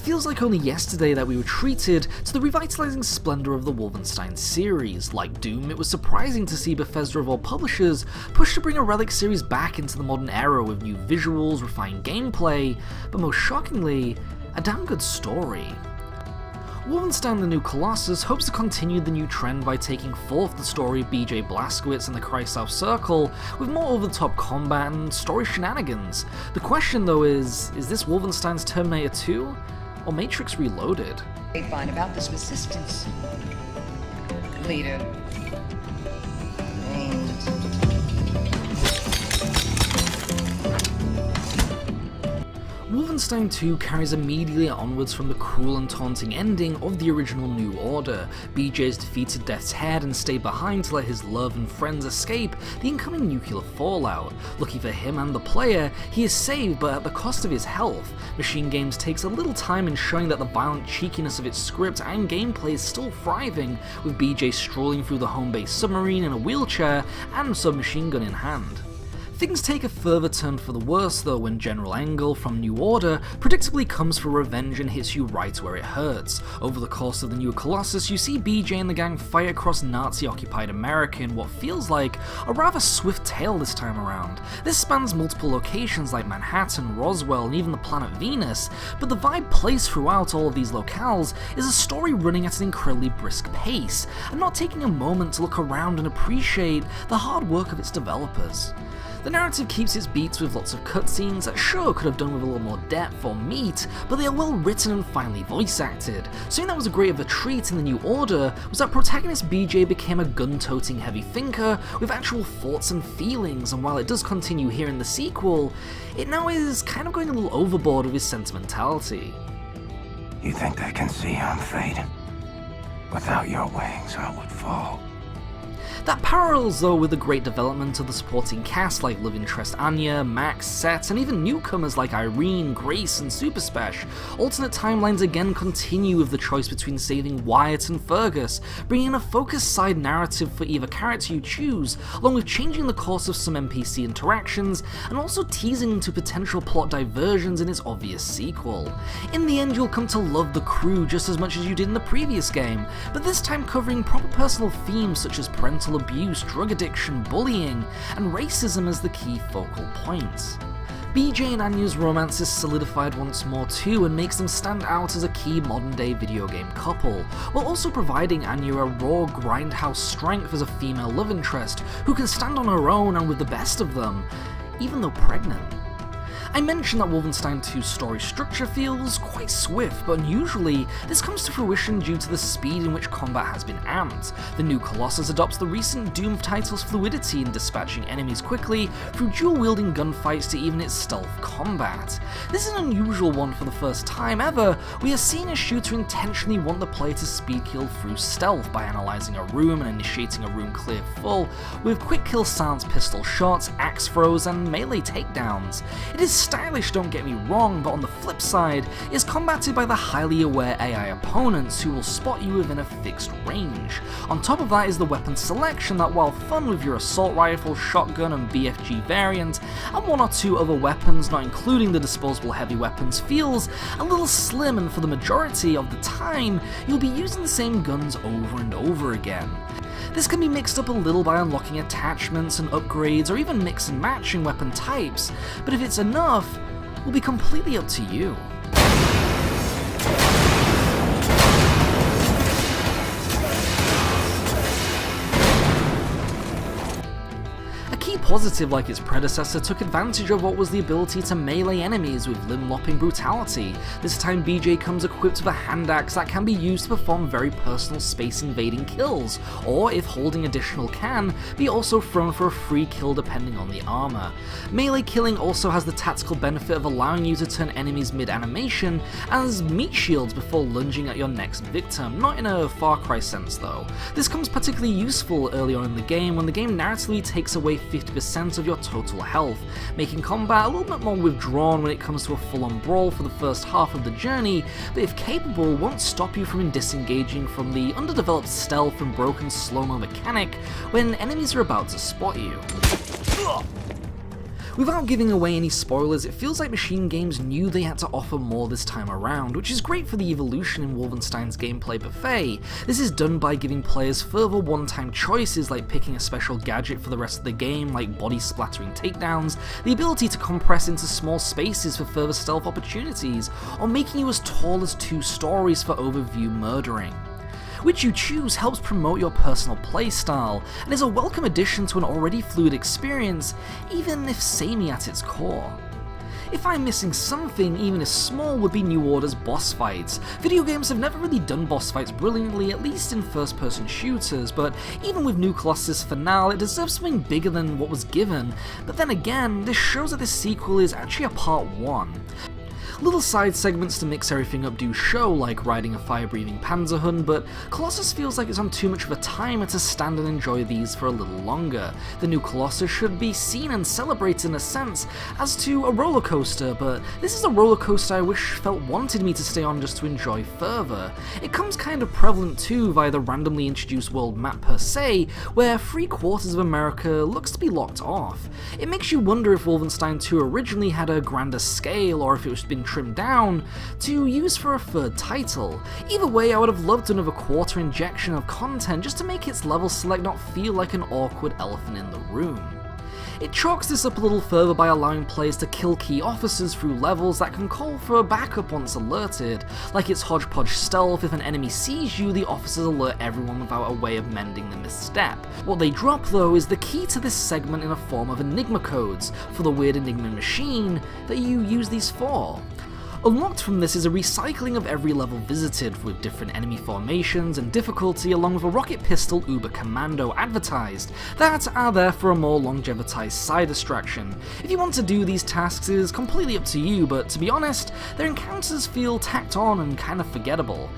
feels like only yesterday that we were treated to the revitalizing splendor of the Wolfenstein series. Like Doom, it was surprising to see Bethesda of all publishers push to bring a relic series back into the modern era with new visuals, refined gameplay, but most shockingly, a damn good story. Wolfenstein: The New Colossus hopes to continue the new trend by taking forth the story of BJ Blazkowicz and the Kreisau Circle with more over-the-top combat and story shenanigans. The question though is this Wolfenstein's Terminator 2? Or Matrix Reloaded? Find about this resistance. Leader. Wolfenstein 2 carries immediately onwards from the cruel and taunting ending of the original New Order. BJ has defeated Death's Head and stayed behind to let his love and friends escape the incoming nuclear fallout. Lucky for him and the player, he is saved, but at the cost of his health. Machine Games takes a little time in showing that the violent cheekiness of its script and gameplay is still thriving, with BJ strolling through the home base submarine in a wheelchair and submachine gun in hand. Things take a further turn for the worse though when General Engel from New Order predictably comes for revenge and hits you right where it hurts. Over the course of the New Colossus, you see BJ and the gang fight across Nazi-occupied America in what feels like a rather swift tale this time around. This spans multiple locations like Manhattan, Roswell, and even the planet Venus, but the vibe plays throughout all of these locales is a story running at an incredibly brisk pace, and not taking a moment to look around and appreciate the hard work of its developers. The narrative keeps its beats with lots of cutscenes that sure could have done with a little more depth or meat, but they are well written and finely voice acted. Something that was a great of a treat in the New Order was that protagonist BJ became a gun-toting heavy thinker with actual thoughts and feelings, and while it does continue here in the sequel, it now is kind of going a little overboard with his sentimentality. You think they can see I'm fading? Without your wings, I would fall. That parallels though with the great development of the supporting cast like love interest Anya, Max, Set, and even newcomers like Irene, Grace, and Super Spesh. Alternate timelines again continue with the choice between saving Wyatt and Fergus, bringing in a focused side narrative for either character you choose, along with changing the course of some NPC interactions, and also teasing into potential plot diversions in its obvious sequel. In the end, you'll come to love the crew just as much as you did in the previous game, but this time covering proper personal themes such as parental abuse, drug addiction, bullying, and racism as the key focal points. BJ and Anya's romance is solidified once more too and makes them stand out as a key modern day video game couple, while also providing Anya a raw grindhouse strength as a female love interest who can stand on her own and with the best of them, even though pregnant. I mentioned that Wolfenstein 2's story structure feels quite swift, but unusually, this comes to fruition due to the speed in which combat has been amped. The New Colossus adopts the recent Doom title's fluidity in dispatching enemies quickly through dual-wielding gunfights to even its stealth combat. This is an unusual one for the first time ever. We are seeing a shooter intentionally want the player to speed kill through stealth by analysing a room and initiating a room clear full, with quick kill silenced pistol shots, axe throws, and melee takedowns. It is stylish, don't get me wrong, but on the flip side, is combated by the highly aware AI opponents who will spot you within a fixed range. On top of that is the weapon selection that, while fun with your assault rifle, shotgun, and BFG variant, and one or two other weapons, not including the disposable heavy weapons, feels a little slim, and for the majority of the time, you'll be using the same guns over and over again. This can be mixed up a little by unlocking attachments and upgrades, or even mix and matching weapon types, but if it's enough, will be completely up to you. Positive, like its predecessor, took advantage of what was the ability to melee enemies with limb-lopping brutality. This time BJ comes equipped with a hand axe that can be used to perform very personal space-invading kills, or if holding additional can, be also thrown for a free kill depending on the armor. Melee killing also has the tactical benefit of allowing you to turn enemies mid-animation as meat shields before lunging at your next victim, not in a Far Cry sense though. This comes particularly useful early on in the game when the game narratively takes away 50% of your total health, making combat a little bit more withdrawn when it comes to a full-on brawl for the first half of the journey, but if capable won't stop you from disengaging from the underdeveloped stealth and broken slow-mo mechanic when enemies are about to spot you. Without giving away any spoilers, it feels like Machine Games knew they had to offer more this time around, which is great for the evolution in Wolfenstein's gameplay buffet. This is done by giving players further one-time choices like picking a special gadget for the rest of the game, like body splattering takedowns, the ability to compress into small spaces for further stealth opportunities, or making you as tall as 2 stories for overview murdering. Which you choose helps promote your personal playstyle, and is a welcome addition to an already fluid experience, even if samey at its core. If I'm missing something, even as small, would be New Order's boss fights. Video games have never really done boss fights brilliantly, at least in first-person shooters, but even with New Colossus for now, it deserves something bigger than what was given. But then again, this shows that this sequel is actually a part 1. Little side segments to mix everything up do show, like riding a fire-breathing Panzerhund, but Colossus feels like it's on too much of a timer to stand and enjoy these for a little longer. The new Colossus should be seen and celebrated in a sense as to a roller coaster, but this is a roller coaster I wish felt wanted me to stay on just to enjoy further. It comes kind of prevalent too via the randomly introduced world map per se, where 3/4 of America looks to be locked off. It makes you wonder if Wolfenstein 2 originally had a grander scale, or if it was been trimmed down to use for a 3rd title. Either way, I would have loved another quarter injection of content just to make its level select not feel like an awkward elephant in the room. It chalks this up a little further by allowing players to kill key officers through levels that can call for a backup once alerted. Like its hodgepodge stealth, if an enemy sees you, the officers alert everyone without a way of mending the misstep. What they drop though is the key to this segment in a form of Enigma codes for the weird Enigma machine that you use these for. Unlocked from this is a recycling of every level visited, with different enemy formations and difficulty, along with a rocket pistol Uber Commando advertised, that are there for a more longevitised side distraction. If you want to do these tasks, it is completely up to you, but to be honest, their encounters feel tacked on and kind of forgettable.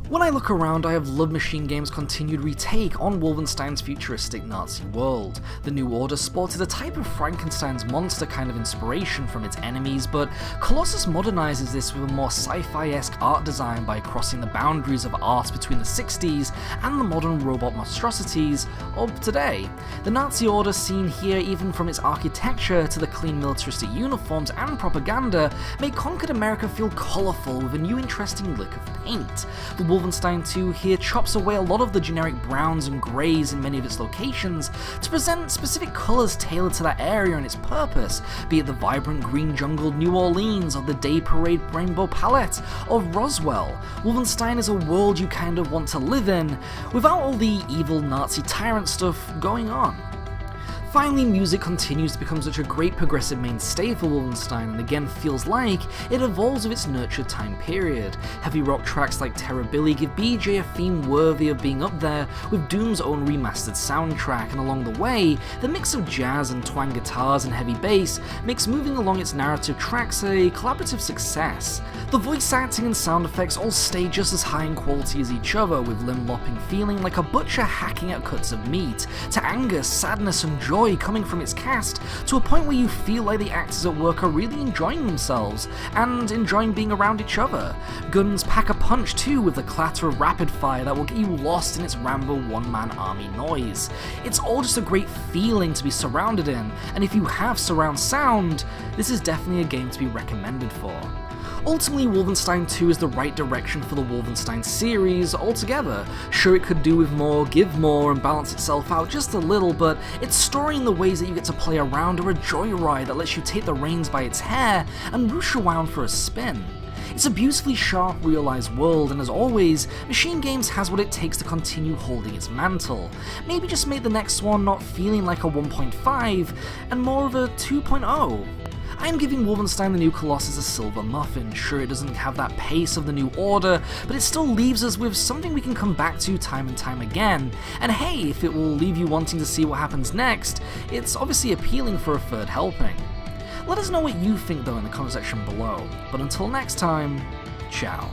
When I look around, I have loved Machine Games' continued retake on Wolfenstein's futuristic Nazi world. The New Order sported a type of Frankenstein's monster kind of inspiration from its enemies, but Colossus modernizes this with a more sci-fi-esque art design by crossing the boundaries of art between the 60s and the modern robot monstrosities of today. The Nazi Order seen here, even from its architecture to the clean militaristic uniforms and propaganda, make conquered America feel colourful with a new interesting lick of paint. The Wolfenstein 2 here chops away a lot of the generic browns and greys in many of its locations to present specific colours tailored to that area and its purpose, be it the vibrant green jungle New Orleans or the day parade rainbow palette of Roswell. Wolfenstein is a world you kind of want to live in, without all the evil Nazi tyrant stuff going on. Finally, music continues to become such a great progressive mainstay for Wolfenstein, and again feels like it evolves with its nurtured time period. Heavy rock tracks like Terrorbilly give BJ a theme worthy of being up there with Doom's own remastered soundtrack, and along the way, the mix of jazz and twang guitars and heavy bass makes moving along its narrative tracks a collaborative success. The voice acting and sound effects all stay just as high in quality as each other, with limb-lopping feeling like a butcher hacking at cuts of meat, to anger, sadness and joy coming from its cast, to a point where you feel like the actors at work are really enjoying themselves, and enjoying being around each other. Guns pack a punch too, with the clatter of rapid fire that will get you lost in its Rambo one-man army noise. It's all just a great feeling to be surrounded in, and if you have surround sound, this is definitely a game to be recommended for. Ultimately, Wolfenstein 2 is the right direction for the Wolfenstein series altogether. Sure, it could do with more, give more, and balance itself out just a little, but its story and the ways that you get to play around are a joyride that lets you take the reins by its hair and whoosh around for a spin. It's a beautifully sharp, realised world, and as always, Machine Games has what it takes to continue holding its mantle. Maybe just make the next one not feeling like a 1.5, and more of a 2.0. I am giving Wolfenstein the New Colossus a silver muffin. Sure, it doesn't have that pace of the New Order, but it still leaves us with something we can come back to time and time again. And hey, if it will leave you wanting to see what happens next, it's obviously appealing for a 3rd helping. Let us know what you think though in the comment section below, but until next time, ciao.